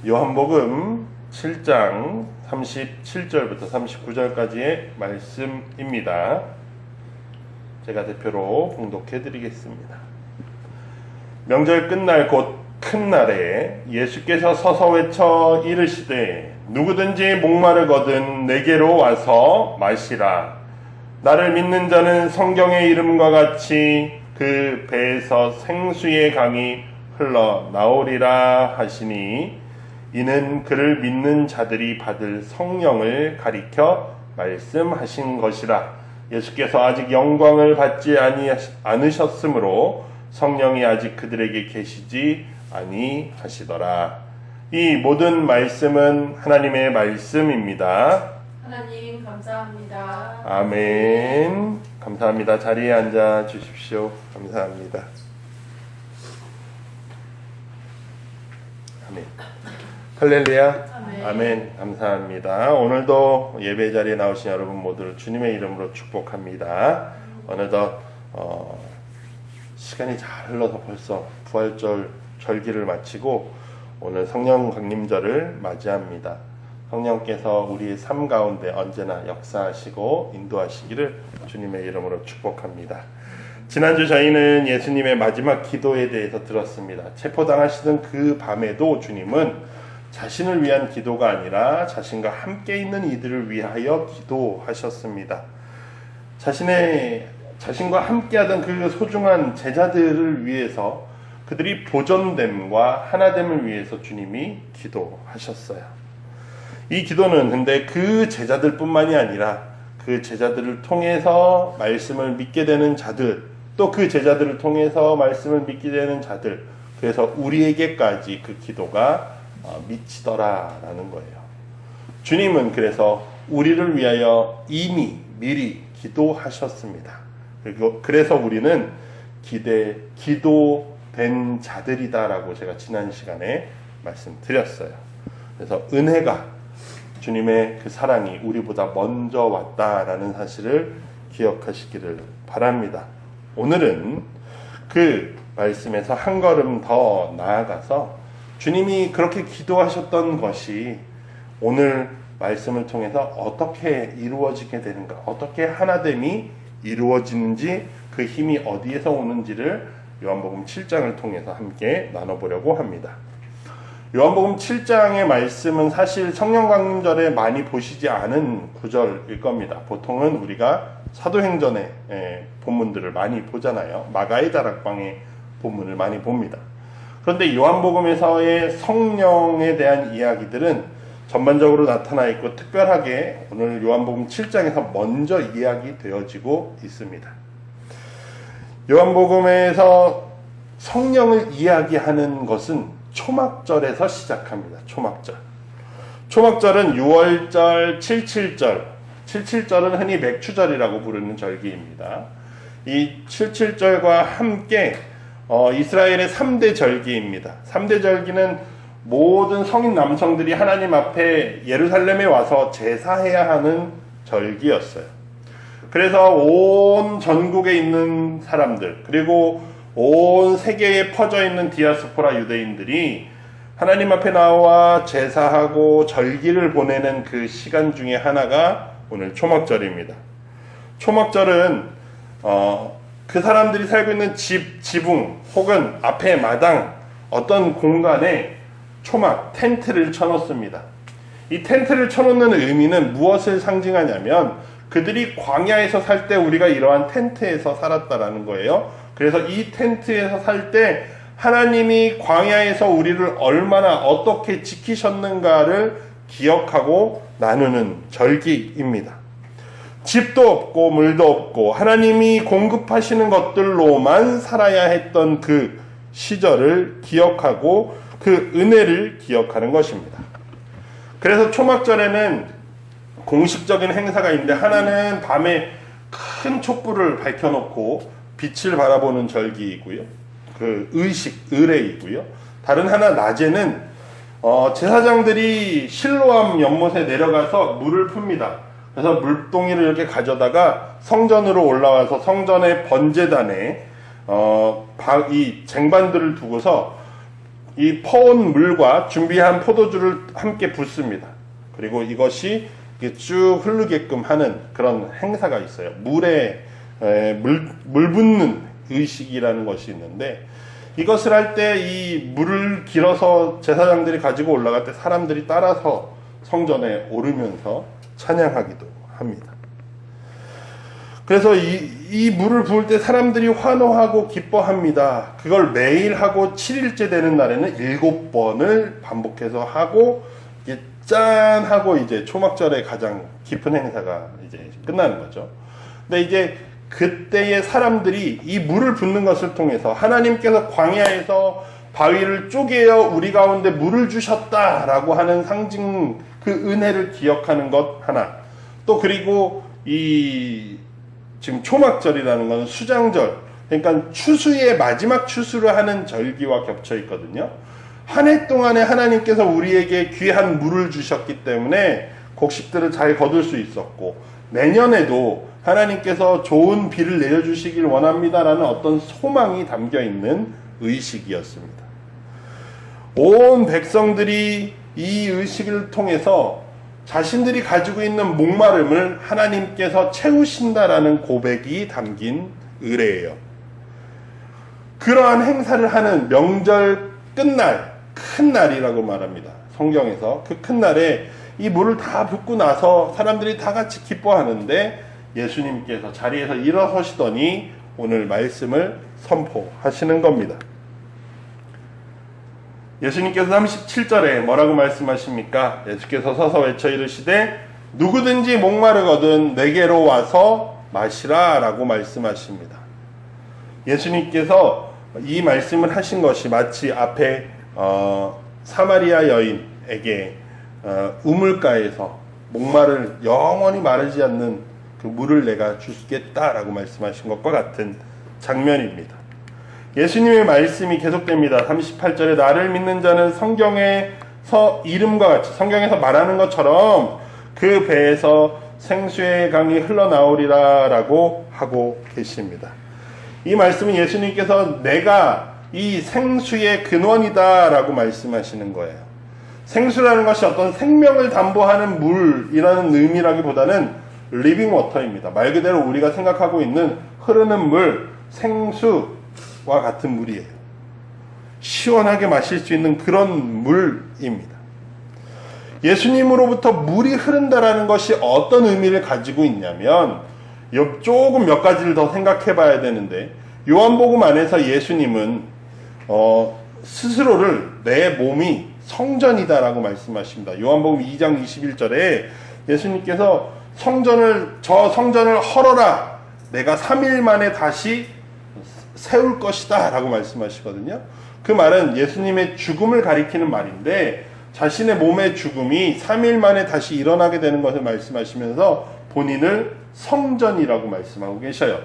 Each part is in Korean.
요한복음 7장 37절부터 39절까지의 말씀입니다. 제가 대표로 봉독해 드리겠습니다. 명절 끝날 곧 큰 날에 예수께서 서서 외쳐 이르시되 누구든지 목마르거든 내게로 와서 마시라. 나를 믿는 자는 성경의 이름과 같이 그 배에서 생수의 강이 흘러나오리라 하시니 이는 그를 믿는 자들이 받을 성령을 가리켜 말씀하신 것이라. 예수께서 아직 영광을 받지 않으셨으므로 성령이 아직 그들에게 계시지 아니하시더라. 이 모든 말씀은 하나님의 말씀입니다. 하나님 감사합니다. 아멘. 감사합니다. 자리에 앉아 주십시오. 감사합니다. 아멘. 할렐루야. 아멘. 감사합니다. 오늘도 예배 자리에 나오신 여러분 모두를 주님의 이름으로 축복합니다. 어느덧 시간이 잘 흘러서 벌써 부활절 절기를 마치고 오늘 성령 강림절을 맞이합니다. 성령께서 우리의 삶 가운데 언제나 역사하시고 인도하시기를 주님의 이름으로 축복합니다. 지난주 저희는 예수님의 마지막 기도에 대해서 들었습니다. 체포당하시던 그 밤에도 주님은 자신을 위한 기도가 아니라 자신과 함께 있는 이들을 위하여 기도하셨습니다. 자신과 함께하던 그 소중한 제자들을 위해서 그들이 보존됨과 하나됨을 위해서 주님이 기도하셨어요. 이 기도는 근데 그 제자들뿐만이 아니라 그 제자들을 통해서 말씀을 믿게 되는 자들, 또 그 제자들을 통해서 말씀을 믿게 되는 자들, 그래서 우리에게까지 그 기도가 미치더라라는 거예요. 주님은 그래서 우리를 위하여 이미 미리 기도하셨습니다. 그래서 우리는 기도된 자들이다라고 제가 지난 시간에 말씀드렸어요. 그래서 은혜가 주님의 그 사랑이 우리보다 먼저 왔다라는 사실을 기억하시기를 바랍니다. 오늘은 그 말씀에서 한 걸음 더 나아가서 주님이 그렇게 기도하셨던 것이 오늘 말씀을 통해서 어떻게 이루어지게 되는가, 어떻게 하나됨이 이루어지는지, 그 힘이 어디에서 오는지를 요한복음 7장을 통해서 함께 나눠보려고 합니다. 요한복음 7장의 말씀은 사실 성령강림절에 많이 보시지 않은 구절일 겁니다. 보통은 우리가 사도행전의 본문들을 많이 보잖아요. 마가의 다락방의 본문을 많이 봅니다. 그런데 요한복음에서의 성령에 대한 이야기들은 전반적으로 나타나 있고 특별하게 오늘 요한복음 7장에서 먼저 이야기되어지고 있습니다. 요한복음에서 성령을 이야기하는 것은 초막절에서 시작합니다. 초막절은 6월절, 77절은 흔히 맥추절이라고 부르는 절기입니다. 이 77절과 함께 이스라엘의 3대 절기입니다. 3대 절기는 모든 성인 남성들이 하나님 앞에 예루살렘에 와서 제사해야 하는 절기였어요. 그래서 온 전국에 있는 사람들, 그리고 온 세계에 퍼져 있는 디아스포라 유대인들이 하나님 앞에 나와 제사하고 절기를 보내는 그 시간 중에 하나가 오늘 초막절입니다. 초막절은 그 사람들이 살고 있는 지붕 혹은 앞에 마당 어떤 공간에 초막, 텐트를 쳐놓습니다. 이 텐트를 쳐놓는 의미는 무엇을 상징하냐면 그들이 광야에서 살 때 우리가 이러한 텐트에서 살았다라는 거예요. 그래서 이 텐트에서 살 때 하나님이 광야에서 우리를 얼마나 어떻게 지키셨는가를 기억하고 나누는 절기입니다. 집도 없고 물도 없고 하나님이 공급하시는 것들로만 살아야 했던 그 시절을 기억하고 그 은혜를 기억하는 것입니다. 그래서 초막절에는 공식적인 행사가 있는데 하나는 밤에 큰 촛불을 밝혀놓고 빛을 바라보는 절기이고요. 그 의례이고요. 다른 하나 낮에는 제사장들이 실로암 연못에 내려가서 물을 풉니다. 그래서 물동이를 이렇게 가져다가 성전으로 올라와서 성전의 번제단에 이 쟁반들을 두고서 이 퍼온 물과 준비한 포도주를 함께 붓습니다. 그리고 이것이 쭉 흐르게끔 하는 그런 행사가 있어요. 물에 물 붓는 의식이라는 것이 있는데, 이것을 할 때 이 물을 길어서 제사장들이 가지고 올라갈 때 사람들이 따라서 성전에 오르면서 찬양하기도 합니다. 그래서 이 물을 부을 때 사람들이 환호하고 기뻐합니다. 그걸 매일 하고 7일째 되는 날에는 7번을 반복해서 하고, 짠 하고 이제 초막절의 가장 깊은 행사가 이제 끝나는 거죠. 근데 이제 그때의 사람들이 이 물을 붓는 것을 통해서 하나님께서 광야에서 바위를 쪼개어 우리 가운데 물을 주셨다라고 하는 상징, 그 은혜를 기억하는 것 하나, 또 그리고 이 지금 초막절이라는 것은 수장절, 그러니까 추수의 마지막 추수를 하는 절기와 겹쳐 있거든요. 한 해 동안에 하나님께서 우리에게 귀한 물을 주셨기 때문에 곡식들을 잘 거둘 수 있었고, 내년에도 하나님께서 좋은 비를 내려주시길 원합니다라는 어떤 소망이 담겨있는 의식이었습니다. 온 백성들이 이 의식을 통해서 자신들이 가지고 있는 목마름을 하나님께서 채우신다라는 고백이 담긴 의례예요. 그러한 행사를 하는 명절 끝날, 큰 날이라고 말합니다. 성경에서 그 큰 날에 이 물을 다 붓고 나서 사람들이 다 같이 기뻐하는데, 예수님께서 자리에서 일어서시더니 오늘 말씀을 선포하시는 겁니다. 예수님께서 37절에 뭐라고 말씀하십니까? 예수께서 서서 외쳐 이르시되 누구든지 목마르거든 내게로 와서 마시라 라고 말씀하십니다. 예수님께서 이 말씀을 하신 것이 마치 앞에 사마리아 여인에게 우물가에서 목마를 영원히 마르지 않는 그 물을 내가 주겠다라고 말씀하신 것과 같은 장면입니다. 예수님의 말씀이 계속됩니다. 38절에 나를 믿는 자는 성경에서 이름과 같이, 성경에서 말하는 것처럼 그 배에서 생수의 강이 흘러나오리라 라고 하고 계십니다. 이 말씀은 예수님께서 내가 이 생수의 근원이다 라고 말씀하시는 거예요. 생수라는 것이 어떤 생명을 담보하는 물이라는 의미라기보다는 리빙 워터입니다. 말 그대로 우리가 생각하고 있는 흐르는 물, 생수와 같은 물이에요. 시원하게 마실 수 있는 그런 물입니다. 예수님으로부터 물이 흐른다라는 것이 어떤 의미를 가지고 있냐면, 조금 몇 가지를 더 생각해 봐야 되는데, 요한복음 안에서 예수님은 스스로를 내 몸이 성전이다라고 말씀하십니다. 요한복음 2장 21절에 예수님께서 저 성전을 헐어라, 내가 3일 만에 다시 세울 것이다 라고 말씀하시거든요. 그 말은 예수님의 죽음을 가리키는 말인데, 자신의 몸의 죽음이 3일 만에 다시 일어나게 되는 것을 말씀하시면서 본인을 성전이라고 말씀하고 계셔요.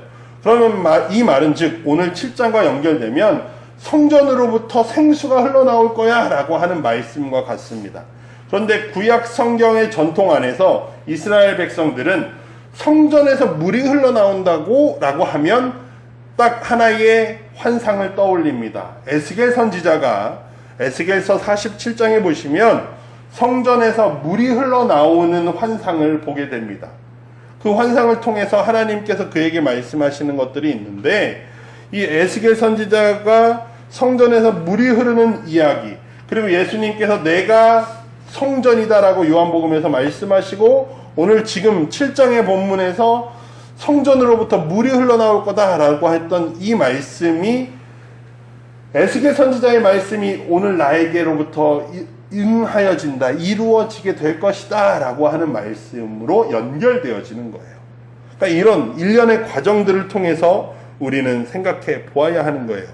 그러면 이 말은 즉 오늘 7장과 연결되면 성전으로부터 생수가 흘러나올 거야 라고 하는 말씀과 같습니다. 그런데 구약 성경의 전통 안에서 이스라엘 백성들은 성전에서 물이 흘러나온다고 라고 하면 딱 하나의 환상을 떠올립니다. 에스겔 선지자가 에스겔서 47장에 보시면 성전에서 물이 흘러나오는 환상을 보게 됩니다. 그 환상을 통해서 하나님께서 그에게 말씀하시는 것들이 있는데, 이 에스겔 선지자가 성전에서 물이 흐르는 이야기, 그리고 예수님께서 내가 성전이다라고 요한복음에서 말씀하시고, 오늘 지금 7장의 본문에서 성전으로부터 물이 흘러나올 거다라고 했던 이 말씀이, 에스겔 선지자의 말씀이 오늘 나에게로부터 응하여진다, 이루어지게 될 것이다 라고 하는 말씀으로 연결되어지는 거예요. 그러니까 이런 일련의 과정들을 통해서 우리는 생각해 보아야 하는 거예요.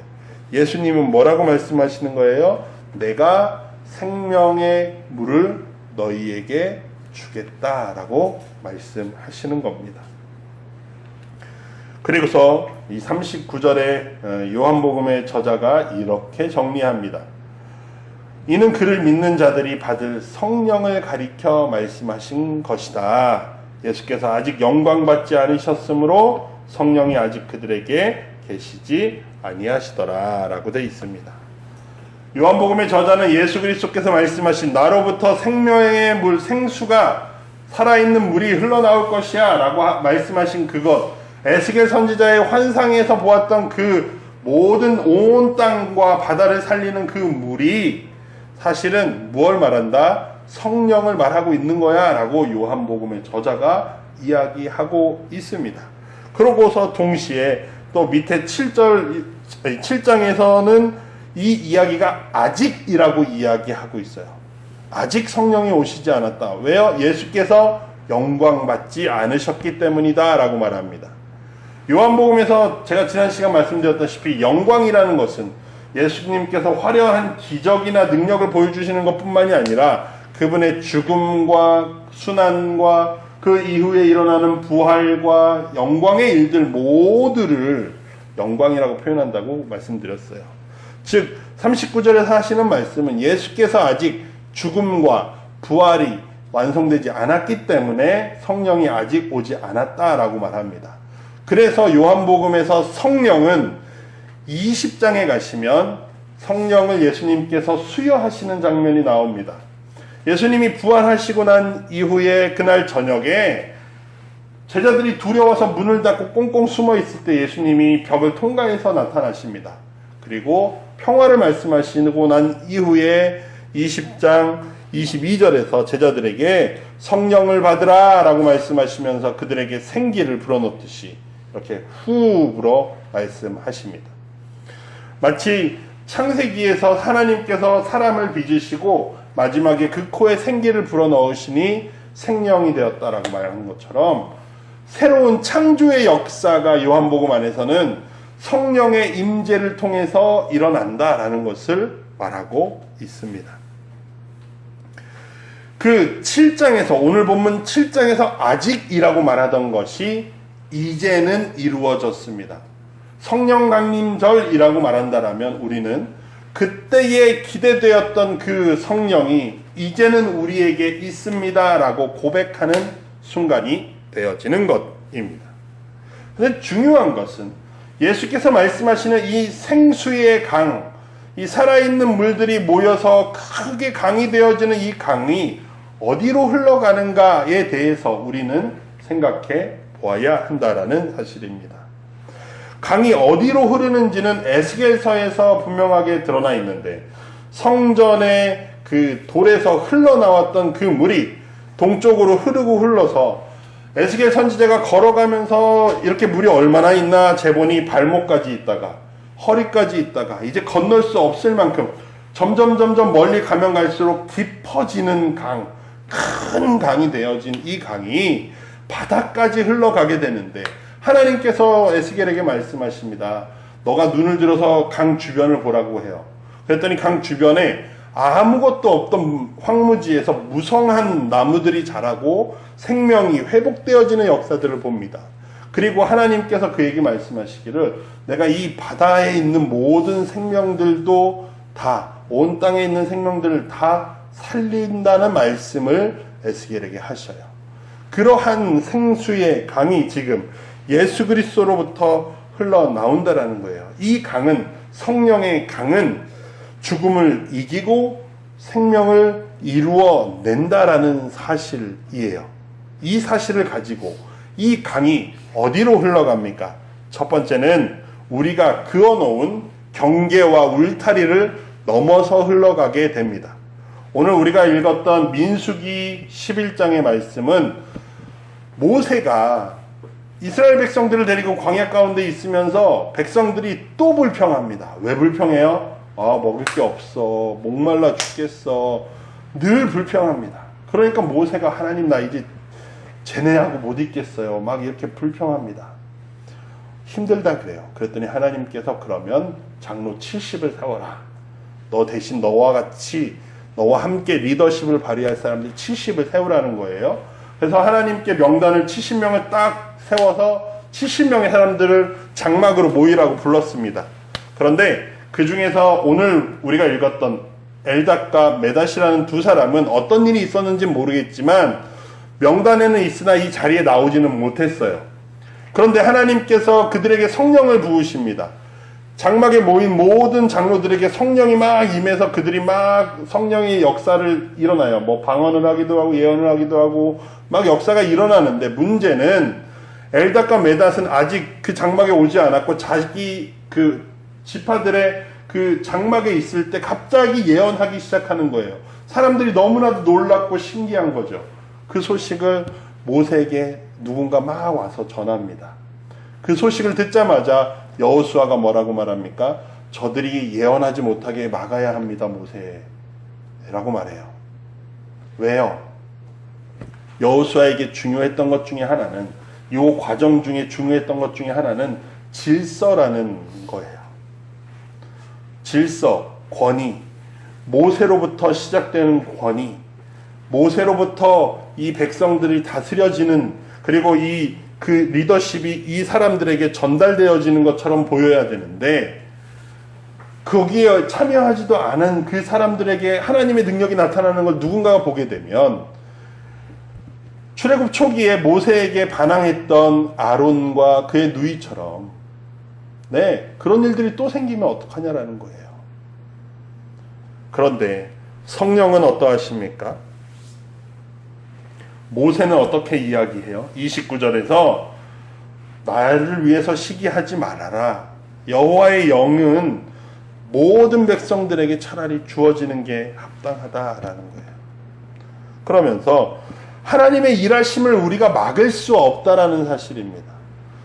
예수님은 뭐라고 말씀하시는 거예요? 내가 생명의 물을 너희에게 주겠다라고 말씀하시는 겁니다. 그리고서 이 39절에 요한복음의 저자가 이렇게 정리합니다. 이는 그를 믿는 자들이 받을 성령을 가리켜 말씀하신 것이다. 예수께서 아직 영광받지 않으셨으므로 성령이 아직 그들에게 계시지 아니하시더라 라고 되어 있습니다. 요한복음의 저자는 예수 그리스도께서 말씀하신 나로부터 생명의 물 생수가 살아있는 물이 흘러나올 것이야 라고 말씀하신 그것, 에스겔 선지자의 환상에서 보았던 그 모든 온 땅과 바다를 살리는 그 물이 사실은 무엇을 말한다? 성령을 말하고 있는 거야 라고 요한복음의 저자가 이야기하고 있습니다. 그러고서 동시에 또 밑에 7장에서는 이 이야기가 아직이라고 이야기하고 있어요. 아직 성령이 오시지 않았다. 왜요? 예수께서 영광받지 않으셨기 때문이다 라고 말합니다. 요한복음에서 제가 지난 시간 말씀드렸다시피 영광이라는 것은 예수님께서 화려한 기적이나 능력을 보여주시는 것뿐만이 아니라 그분의 죽음과 순환과 그 이후에 일어나는 부활과 영광의 일들 모두를 영광이라고 표현한다고 말씀드렸어요. 즉 39절에서 하시는 말씀은 예수께서 아직 죽음과 부활이 완성되지 않았기 때문에 성령이 아직 오지 않았다라고 말합니다. 그래서 요한복음에서 성령은 20장에 가시면 성령을 예수님께서 수여하시는 장면이 나옵니다. 예수님이 부활하시고 난 이후에 그날 저녁에 제자들이 두려워서 문을 닫고 꽁꽁 숨어 있을 때 예수님이 벽을 통과해서 나타나십니다. 그리고 평화를 말씀하시고 난 이후에 20장 22절에서 제자들에게 성령을 받으라 라고 말씀하시면서 그들에게 생기를 불어넣듯이 이렇게 후 불어 말씀하십니다. 마치 창세기에서 하나님께서 사람을 빚으시고 마지막에 그 코에 생기를 불어넣으시니 생명이 되었다라고 말하는 것처럼 새로운 창조의 역사가 요한복음 안에서는 성령의 임재를 통해서 일어난다라는 것을 말하고 있습니다. 그 7장에서 오늘 본문 7장에서 아직이라고 말하던 것이 이제는 이루어졌습니다. 성령 강림절이라고 말한다라면 우리는 그때에 기대되었던 그 성령이 이제는 우리에게 있습니다라고 고백하는 순간이 되어지는 것입니다. 그런데 중요한 것은 예수께서 말씀하시는 이 생수의 강, 이 살아있는 물들이 모여서 크게 강이 되어지는 이 강이 어디로 흘러가는가에 대해서 우리는 생각해 보아야 한다라는 사실입니다. 강이 어디로 흐르는지는 에스겔서에서 분명하게 드러나 있는데 성전의 그 돌에서 흘러나왔던 그 물이 동쪽으로 흐르고 흘러서 에스겔 선지자가 걸어가면서 이렇게 물이 얼마나 있나 재보니 발목까지 있다가 허리까지 있다가 이제 건널 수 없을 만큼 점점 멀리 가면 갈수록 깊어지는 강, 큰 강이 되어진 이 강이 바다까지 흘러가게 되는데 하나님께서 에스겔에게 말씀하십니다. 너가 눈을 들어서 강 주변을 보라고 해요. 그랬더니 강 주변에 아무것도 없던 황무지에서 무성한 나무들이 자라고 생명이 회복되어지는 역사들을 봅니다. 그리고 하나님께서 그에게 말씀하시기를 내가 이 바다에 있는 모든 생명들도 다, 온 땅에 있는 생명들을 다 살린다는 말씀을 에스겔에게 하셔요. 그러한 생수의 강이 지금 예수 그리스도로부터 흘러나온다라는 거예요. 이 강은, 성령의 강은 죽음을 이기고 생명을 이루어낸다라는 사실이에요. 이 사실을 가지고 이 강이 어디로 흘러갑니까? 첫 번째는 우리가 그어놓은 경계와 울타리를 넘어서 흘러가게 됩니다. 오늘 우리가 읽었던 민수기 11장의 말씀은 모세가 이스라엘 백성들을 데리고 광야 가운데 있으면서 백성들이 또 불평합니다. 왜 불평해요? 먹을 게 없어. 목말라 죽겠어. 늘 불평합니다. 그러니까 모세가 하나님 나 이제 쟤네하고 못 있겠어요. 막 이렇게 불평합니다. 힘들다 그래요. 그랬더니 하나님께서 그러면 장로 70을 세워라. 너 대신 너와 함께 리더십을 발휘할 사람들 70을 세우라는 거예요. 그래서 하나님께 명단을 70명을 딱 세워서 70명의 사람들을 장막으로 모이라고 불렀습니다. 그런데 그 중에서 오늘 우리가 읽었던 엘닷과 메닷이라는 두 사람은 어떤 일이 있었는지 모르겠지만 명단에는 있으나 이 자리에 나오지는 못했어요. 그런데 하나님께서 그들에게 성령을 부으십니다. 장막에 모인 모든 장로들에게 성령이 막 임해서 그들이 막 성령의 역사를 일어나요. 뭐 방언을 하기도 하고 예언을 하기도 하고 막 역사가 일어나는데, 문제는 엘닷과 메닷은 아직 그 장막에 오지 않았고 자기 그 지파들의 그 장막에 있을 때 갑자기 예언하기 시작하는 거예요. 사람들이 너무나도 놀랍고 신기한 거죠. 그 소식을 모세에게 누군가 막 와서 전합니다. 그 소식을 듣자마자 여호수아가 뭐라고 말합니까? 저들이 예언하지 못하게 막아야 합니다, 모세라고 말해요. 왜요? 여호수아에게 중요했던 것 중에 하나는, 이 과정 중에 중요했던 것 중에 하나는 질서라는 거예요. 질서, 권위, 모세로부터 시작되는 권위, 모세로부터 이 백성들이 다스려지는, 그리고 그 리더십이 이 사람들에게 전달되어지는 것처럼 보여야 되는데, 거기에 참여하지도 않은 그 사람들에게 하나님의 능력이 나타나는 걸 누군가가 보게 되면, 출애굽 초기에 모세에게 반항했던 아론과 그의 누이처럼 그런 일들이 또 생기면 어떡하냐라는 거예요. 그런데 성령은 어떠하십니까? 모세는 어떻게 이야기해요? 29절에서 나를 위해서 시기하지 말아라. 여호와의 영은 모든 백성들에게 차라리 주어지는 게 합당하다라는 거예요. 그러면서 하나님의 일하심을 우리가 막을 수 없다라는 사실입니다.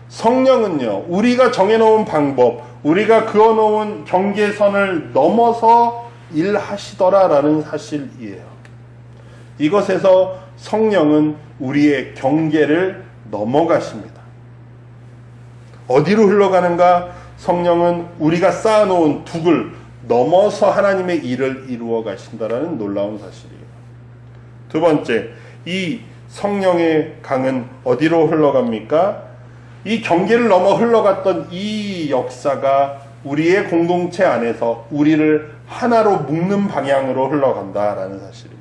성령은요, 우리가 정해놓은 방법, 우리가 그어놓은 경계선을 넘어서 일하시더라라는 사실이에요. 이것에서 성령은 우리의 경계를 넘어가십니다. 어디로 흘러가는가? 성령은 우리가 쌓아놓은 둑을 넘어서 하나님의 일을 이루어 가신다라는 놀라운 사실이에요. 두 번째, 이 성령의 강은 어디로 흘러갑니까? 이 경계를 넘어 흘러갔던 이 역사가 우리의 공동체 안에서 우리를 하나로 묶는 방향으로 흘러간다라는 사실입니다.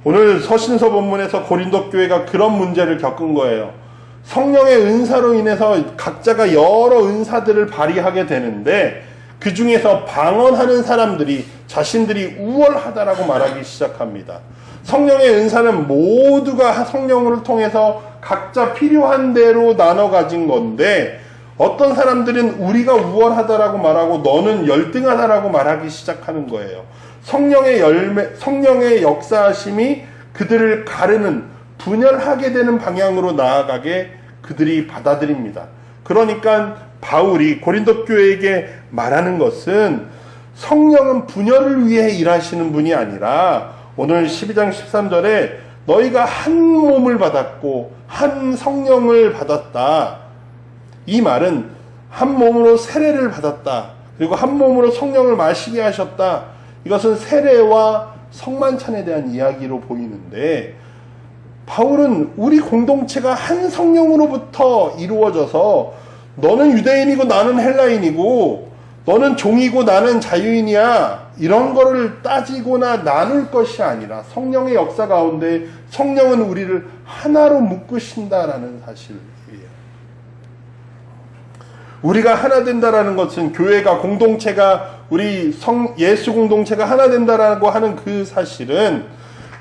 오늘 서신서 본문에서 고린도 교회가 그런 문제를 겪은 거예요. 성령의 은사로 인해서 각자가 여러 은사들을 발휘하게 되는데, 그 중에서 방언하는 사람들이 자신들이 우월하다라고 말하기 시작합니다. 성령의 은사는 모두가 성령을 통해서 각자 필요한 대로 나눠 가진 건데, 어떤 사람들은 우리가 우월하다라고 말하고 너는 열등하다라고 말하기 시작하는 거예요. 성령의 역사하심이 그들을 가르는, 분열하게 되는 방향으로 나아가게 그들이 받아들입니다. 그러니까 바울이 고린도 교회에게 말하는 것은, 성령은 분열을 위해 일하시는 분이 아니라, 오늘 12장 13절에 너희가 한 몸을 받았고 한 성령을 받았다. 이 말은 한 몸으로 세례를 받았다. 그리고 한 몸으로 성령을 마시게 하셨다. 이것은 세례와 성만찬에 대한 이야기로 보이는데, 바울은 우리 공동체가 한 성령으로부터 이루어져서 너는 유대인이고 나는 헬라인이고 너는 종이고 나는 자유인이야, 이런 거를 따지거나 나눌 것이 아니라 성령의 역사 가운데 성령은 우리를 하나로 묶으신다라는 사실이에요. 우리가 하나 된다라는 것은, 교회가, 공동체가, 우리 예수 공동체가 하나 된다라고 하는 그 사실은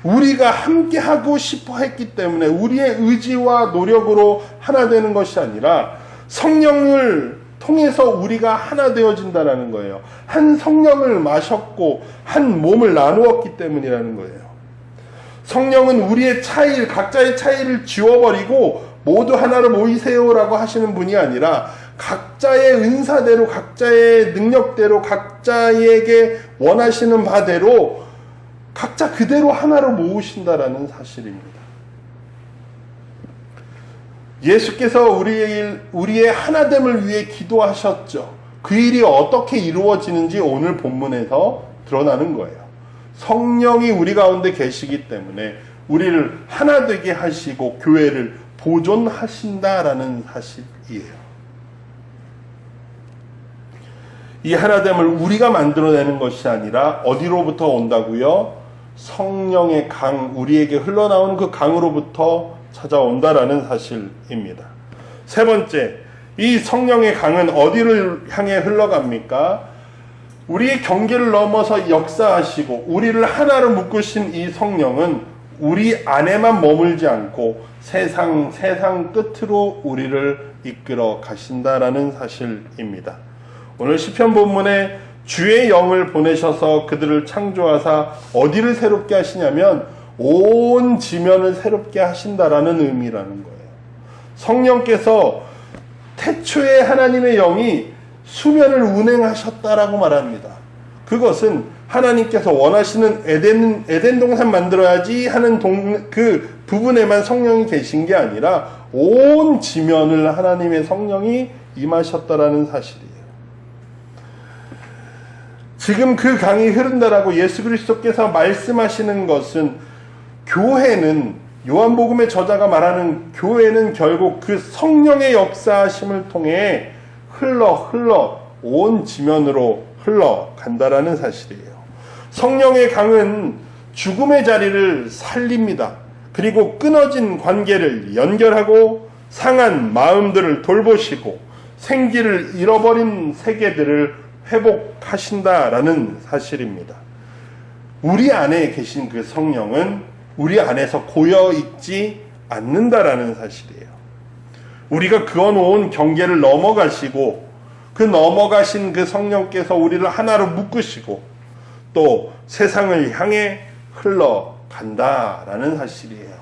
우리가 함께 하고 싶어 했기 때문에 우리의 의지와 노력으로 하나 되는 것이 아니라 성령을 통해서 우리가 하나 되어진다라는 거예요. 한 성령을 마셨고 한 몸을 나누었기 때문이라는 거예요. 성령은 우리의 차이, 각자의 차이를 지워버리고 모두 하나로 모이세요라고 하시는 분이 아니라, 각자의 은사대로, 각자의 능력대로, 각자에게 원하시는 바대로 각자 그대로 하나로 모으신다라는 사실입니다. 예수께서 우리의 하나됨을 위해 기도하셨죠. 그 일이 어떻게 이루어지는지 오늘 본문에서 드러나는 거예요. 성령이 우리 가운데 계시기 때문에 우리를 하나 되게 하시고 교회를 보존하신다라는 사실이에요. 이 하나됨을 우리가 만들어내는 것이 아니라 어디로부터 온다고요? 성령의 강, 우리에게 흘러나오는 그 강으로부터 찾아온다라는 사실입니다. 세 번째, 이 성령의 강은 어디를 향해 흘러갑니까? 우리의 경계를 넘어서 역사하시고 우리를 하나로 묶으신 이 성령은 우리 안에만 머물지 않고 세상 끝으로 우리를 이끌어 가신다라는 사실입니다. 오늘 시편 본문에 주의 영을 보내셔서 그들을 창조하사 어디를 새롭게 하시냐면 온 지면을 새롭게 하신다라는 의미라는 거예요. 성령께서 태초에 하나님의 영이 수면을 운행하셨다라고 말합니다. 그것은 하나님께서 원하시는 에덴 동산 만들어야지 하는 그 부분에만 성령이 계신 게 아니라 온 지면을 하나님의 성령이 임하셨다라는 사실이에요. 지금 그 강이 흐른다라고 예수 그리스도께서 말씀하시는 것은 교회는, 요한복음의 저자가 말하는 교회는 결국 그 성령의 역사하심을 통해 흘러 온 지면으로 흘러간다라는 사실이에요. 성령의 강은 죽음의 자리를 살립니다. 그리고 끊어진 관계를 연결하고 상한 마음들을 돌보시고 생기를 잃어버린 세계들을 회복하신다라는 사실입니다. 우리 안에 계신 그 성령은 우리 안에서 고여있지 않는다라는 사실이에요. 우리가 그어놓은 경계를 넘어가시고 그 넘어가신 그 성령께서 우리를 하나로 묶으시고 또 세상을 향해 흘러간다라는 사실이에요.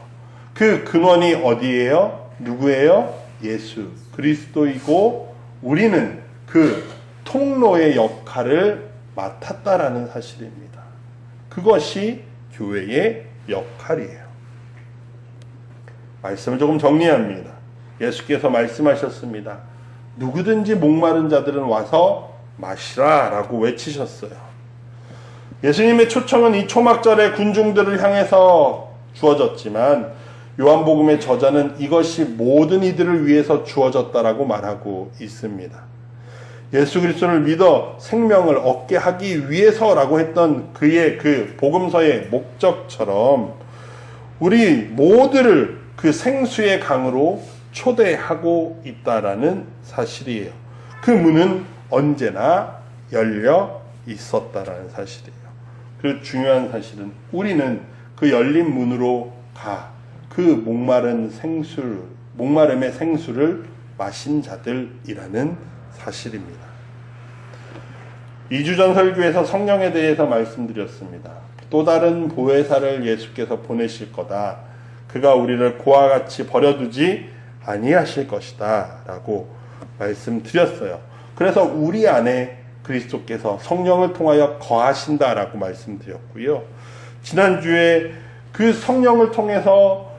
그 근원이 어디예요? 누구예요? 예수 그리스도이고 우리는 그 통로의 역할을 맡았다라는 사실입니다. 그것이 교회의 역할이에요. 말씀을 조금 정리합니다. 예수께서 말씀하셨습니다. 누구든지 목마른 자들은 와서 마시라 라고 외치셨어요. 예수님의 초청은 이 초막절의 군중들을 향해서 주어졌지만 요한복음의 저자는 이것이 모든 이들을 위해서 주어졌다라고 말하고 있습니다. 예수 그리스도를 믿어 생명을 얻게 하기 위해서라고 했던 그의 그 복음서의 목적처럼 우리 모두를 그 생수의 강으로 초대하고 있다라는 사실이에요. 그 문은 언제나 열려 있었다라는 사실이에요. 그 중요한 사실은 우리는 그 열린 문으로 그 목마름의 생수를 마신 자들이라는 사실입니다. 2주 전 설교에서 성령에 대해서 말씀드렸습니다. 또 다른 보혜사를 예수께서 보내실 거다. 그가 우리를 고와 같이 버려두지 아니하실 것이다 라고 말씀드렸어요. 그래서 우리 안에 그리스도께서 성령을 통하여 거하신다라고 말씀드렸고요. 지난주에 그 성령을 통해서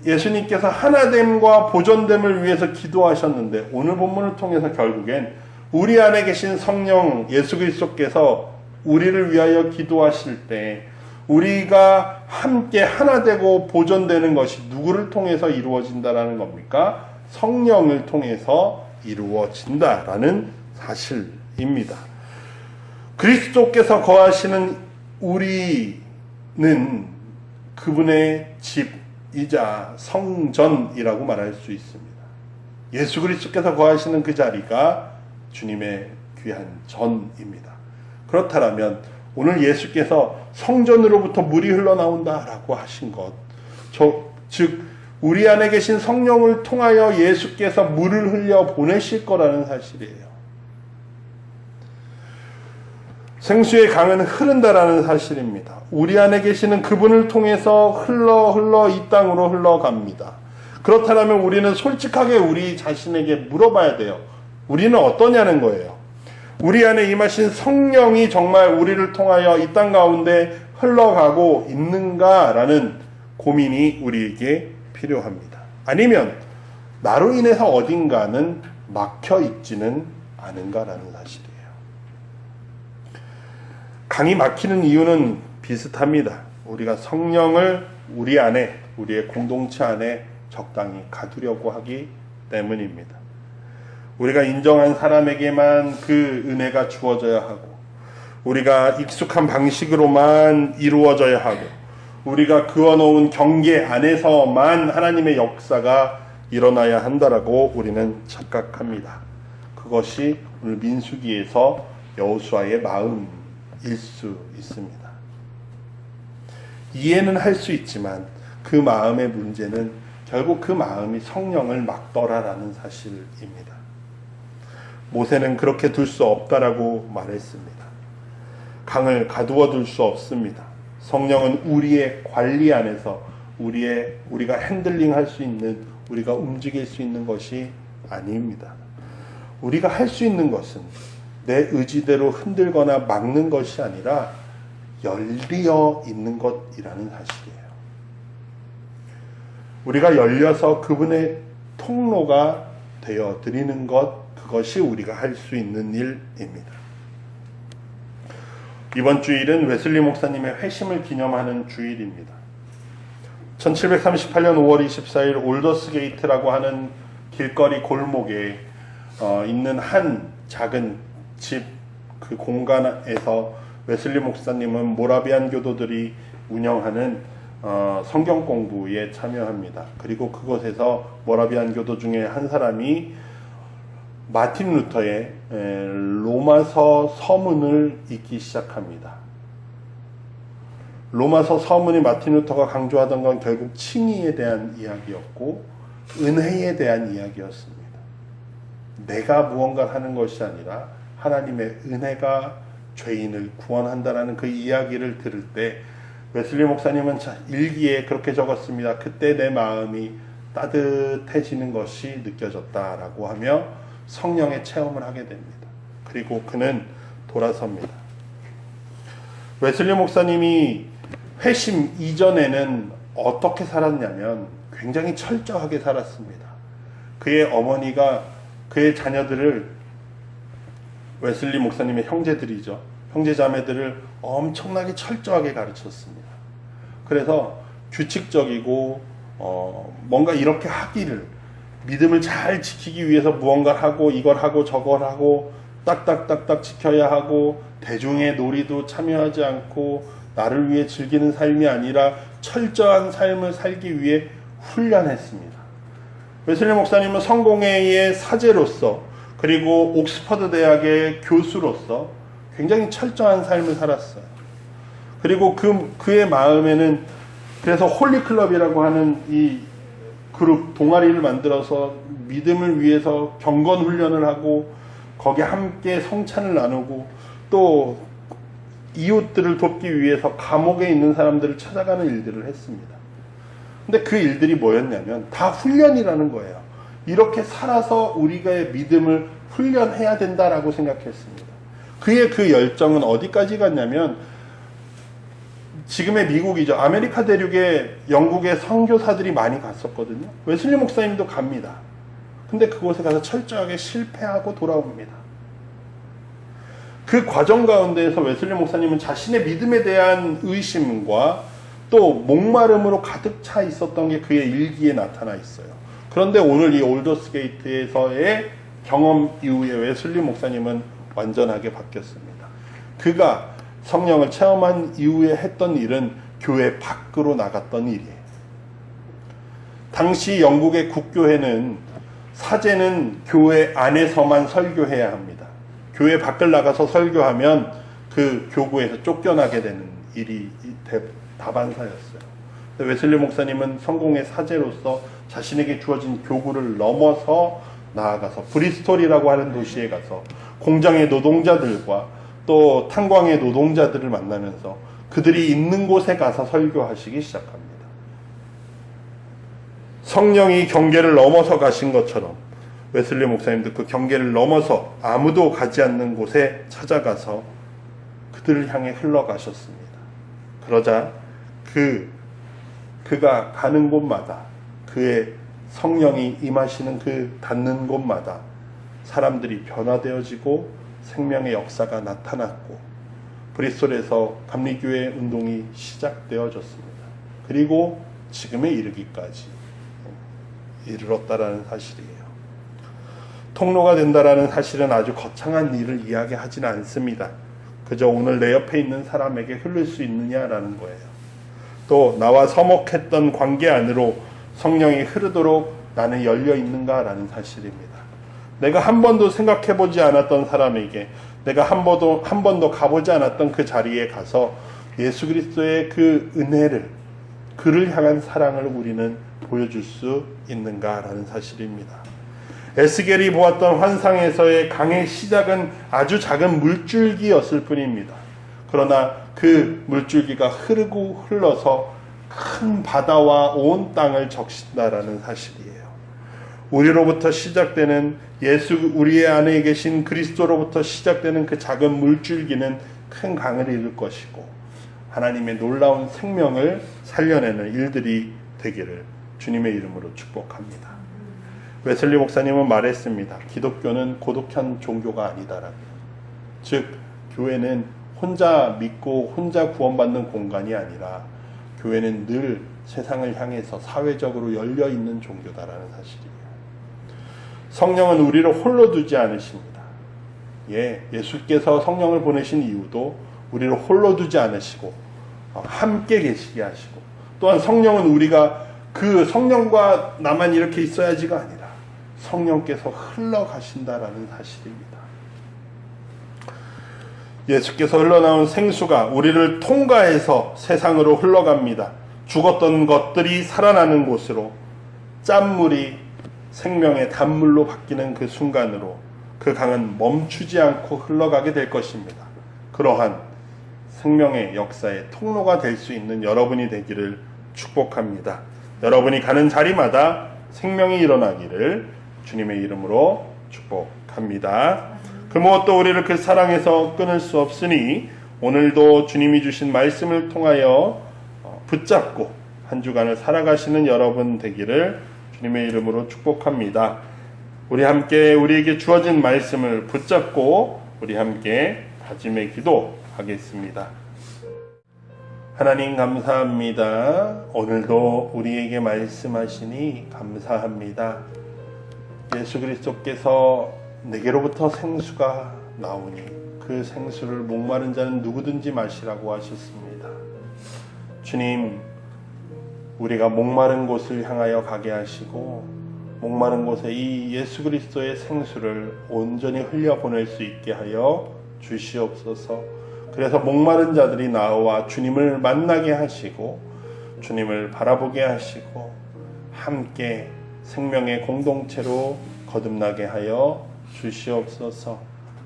예수님께서 하나됨과 보존됨을 위해서 기도하셨는데 오늘 본문을 통해서 결국엔 우리 안에 계신 성령 예수 그리스도께서 우리를 위하여 기도하실 때 우리가 함께 하나 되고 보존되는 것이 누구를 통해서 이루어진다라는 겁니까? 성령을 통해서 이루어진다라는 사실입니다. 그리스도께서 거하시는 우리는 그분의 집이자 성전이라고 말할 수 있습니다. 예수 그리스도께서 거하시는 그 자리가 주님의 귀한 전입니다. 그렇다면 오늘 예수께서 성전으로부터 물이 흘러나온다라고 하신 것, 즉 우리 안에 계신 성령을 통하여 예수께서 물을 흘려 보내실 거라는 사실이에요. 생수의 강은 흐른다라는 사실입니다. 우리 안에 계시는 그분을 통해서 흘러 이 땅으로 흘러갑니다. 그렇다면 우리는 솔직하게 우리 자신에게 물어봐야 돼요. 우리는 어떠냐는 거예요. 우리 안에 임하신 성령이 정말 우리를 통하여 이 땅 가운데 흘러가고 있는가라는 고민이 우리에게 필요합니다. 아니면 나로 인해서 어딘가는 막혀 있지는 않은가라는 사실이에요. 강이 막히는 이유는 비슷합니다. 우리가 성령을 우리 안에, 우리의 공동체 안에 적당히 가두려고 하기 때문입니다. 우리가 인정한 사람에게만 그 은혜가 주어져야 하고 우리가 익숙한 방식으로만 이루어져야 하고 우리가 그어놓은 경계 안에서만 하나님의 역사가 일어나야 한다라고 우리는 착각합니다. 그것이 오늘 민수기에서 여호수아의 마음일 수 있습니다. 이해는 할 수 있지만 그 마음의 문제는 결국 그 마음이 성령을 막더라라는 사실입니다. 모세는 그렇게 둘 수 없다라고 말했습니다. 강을 가두어 둘 수 없습니다. 성령은 우리의 관리 안에서 우리가 핸들링 할 수 있는, 우리가 움직일 수 있는 것이 아닙니다. 우리가 할 수 있는 것은 내 의지대로 흔들거나 막는 것이 아니라 열려 있는 것이라는 사실이에요. 우리가 열려서 그분의 통로가 되어 드리는 것, 그것이 우리가 할 수 있는 일입니다. 이번 주일은 웨슬리 목사님의 회심을 기념하는 주일입니다. 1738년 5월 24일 올더스 게이트라고 하는 길거리 골목에 있는 한 작은 집, 그 공간에서 웨슬리 목사님은 모라비안 교도들이 운영하는 성경 공부에 참여합니다. 그리고 그곳에서 모라비안 교도 중에 한 사람이 마틴 루터의 로마서 서문을 읽기 시작합니다. 로마서 서문이 마틴 루터가 강조하던 건 결국 칭의에 대한 이야기였고 은혜에 대한 이야기였습니다. 내가 무언가를 하는 것이 아니라 하나님의 은혜가 죄인을 구원한다라는 그 이야기를 들을 때 웨슬리 목사님은 일기에 그렇게 적었습니다. 그때 내 마음이 따뜻해지는 것이 느껴졌다라고 하며 성령의 체험을 하게 됩니다. 그리고 그는 돌아섭니다. 웨슬리 목사님이 회심 이전에는 어떻게 살았냐면 굉장히 철저하게 살았습니다. 그의 어머니가 그의 자녀들을, 웨슬리 목사님의 형제들이죠, 형제자매들을 엄청나게 철저하게 가르쳤습니다. 그래서 규칙적이고 뭔가 이렇게 하기를, 믿음을 잘 지키기 위해서 무언가를 하고 이걸 하고 저걸 하고 딱딱딱딱 지켜야 하고 대중의 놀이도 참여하지 않고 나를 위해 즐기는 삶이 아니라 철저한 삶을 살기 위해 훈련했습니다. 웨슬리 목사님은 성공회의 사제로서 그리고 옥스퍼드 대학의 교수로서 굉장히 철저한 삶을 살았어요. 그리고 그의 마음에는 그래서 홀리클럽이라고 하는 이 그룹 동아리를 만들어서 믿음을 위해서 경건 훈련을 하고 거기에 함께 성찬을 나누고 또 이웃들을 돕기 위해서 감옥에 있는 사람들을 찾아가는 일들을 했습니다. 근데 그 일들이 뭐였냐면 다 훈련이라는 거예요. 이렇게 살아서 우리가 믿음을 훈련해야 된다라고 생각했습니다. 그의 그 열정은 어디까지 갔냐면 지금의 미국이죠. 아메리카 대륙에 영국의 선교사들이 많이 갔었거든요. 웨슬리 목사님도 갑니다. 근데 그곳에 가서 철저하게 실패하고 돌아옵니다. 그 과정 가운데에서 웨슬리 목사님은 자신의 믿음에 대한 의심과 또 목마름으로 가득 차 있었던 게 그의 일기에 나타나 있어요. 그런데 오늘 이 올더스 게이트에서의 경험 이후에 웨슬리 목사님은 완전하게 바뀌었습니다. 그가 성령을 체험한 이후에 했던 일은 교회 밖으로 나갔던 일이에요. 당시 영국의 국교회는 사제는 교회 안에서만 설교해야 합니다. 교회 밖을 나가서 설교하면 그 교구에서 쫓겨나게 되는 일이 다반사였어요. 웨슬리 목사님은 성공의 사제로서 자신에게 주어진 교구를 넘어서 나아가서 브리스톨이라고 하는 도시에 가서 공장의 노동자들과 또 탄광의 노동자들을 만나면서 그들이 있는 곳에 가서 설교하시기 시작합니다. 성령이 경계를 넘어서 가신 것처럼 웨슬리 목사님도 그 경계를 넘어서 아무도 가지 않는 곳에 찾아가서 그들을 향해 흘러가셨습니다. 그러자 그가 가는 곳마다 그의 성령이 임하시는 그 닿는 곳마다 사람들이 변화되어지고 생명의 역사가 나타났고 브리스톨에서 감리교회 운동이 시작되어졌습니다. 그리고 지금에 이르기까지 이르렀다라는 사실이에요. 통로가 된다라는 사실은 아주 거창한 일을 이야기하지는 않습니다. 그저 오늘 내 옆에 있는 사람에게 흐를 수 있느냐라는 거예요. 또 나와 서먹했던 관계 안으로 성령이 흐르도록 나는 열려 있는가라는 사실입니다. 내가 한 번도 생각해 보지 않았던 사람에게, 내가 한 번도 가보지 않았던 그 자리에 가서 예수 그리스도의 그 은혜를, 그를 향한 사랑을 우리는 보여줄 수 있는가라는 사실입니다. 에스겔이 보았던 환상에서의 강의 시작은 아주 작은 물줄기였을 뿐입니다. 그러나 그 물줄기가 흐르고 흘러서 큰 바다와 온 땅을 적신다라는 사실이에요. 우리로부터 시작되는 우리의 안에 계신 그리스도로부터 시작되는 그 작은 물줄기는 큰 강을 이룰 것이고 하나님의 놀라운 생명을 살려내는 일들이 되기를 주님의 이름으로 축복합니다. 웨슬리 목사님은 말했습니다. 기독교는 고독한 종교가 아니다라고. 즉 교회는 혼자 믿고 혼자 구원받는 공간이 아니라 교회는 늘 세상을 향해서 사회적으로 열려있는 종교다라는 사실이에요. 성령은 우리를 홀로 두지 않으십니다. 예수께서 성령을 보내신 이유도 우리를 홀로 두지 않으시고 함께 계시게 하시고, 또한 성령은 우리가 그 성령과 나만 이렇게 있어야지가 아니라 성령께서 흘러가신다라는 사실입니다. 예수께서 흘러나온 생수가 우리를 통과해서 세상으로 흘러갑니다. 죽었던 것들이 살아나는 곳으로, 짠물이 생명의 단물로 바뀌는 그 순간으로 그 강은 멈추지 않고 흘러가게 될 것입니다. 그러한 생명의 역사의 통로가 될 수 있는 여러분이 되기를 축복합니다. 여러분이 가는 자리마다 생명이 일어나기를 주님의 이름으로 축복합니다. 그 무엇도 우리를 그 사랑에서 끊을 수 없으니 오늘도 주님이 주신 말씀을 통하여 붙잡고 한 주간을 살아가시는 여러분 되기를 주님의 이름으로 축복합니다. 우리 함께 우리에게 주어진 말씀을 붙잡고 우리 함께 다짐의 기도하겠습니다. 하나님 감사합니다. 오늘도 우리에게 말씀하시니 감사합니다. 예수 그리스도께서 내게로부터 생수가 나오니 그 생수를 목마른 자는 누구든지 마시라고 하셨습니다. 주님, 우리가 목마른 곳을 향하여 가게 하시고 목마른 곳에 이 예수 그리스도의 생수를 온전히 흘려보낼 수 있게 하여 주시옵소서. 그래서 목마른 자들이 나와 주님을 만나게 하시고 주님을 바라보게 하시고 함께 생명의 공동체로 거듭나게 하여 주시옵소서.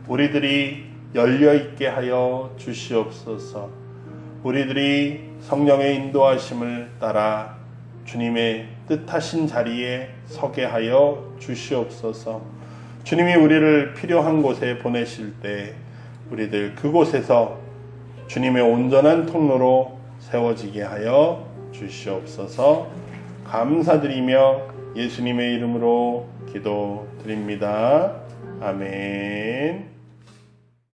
우리들이 열려있게 하여 주시옵소서. 우리들이 성령의 인도하심을 따라 주님의 뜻하신 자리에 서게 하여 주시옵소서. 주님이 우리를 필요한 곳에 보내실 때 우리들 그곳에서 주님의 온전한 통로로 세워지게 하여 주시옵소서. 감사드리며 예수님의 이름으로 기도드립니다. 아멘.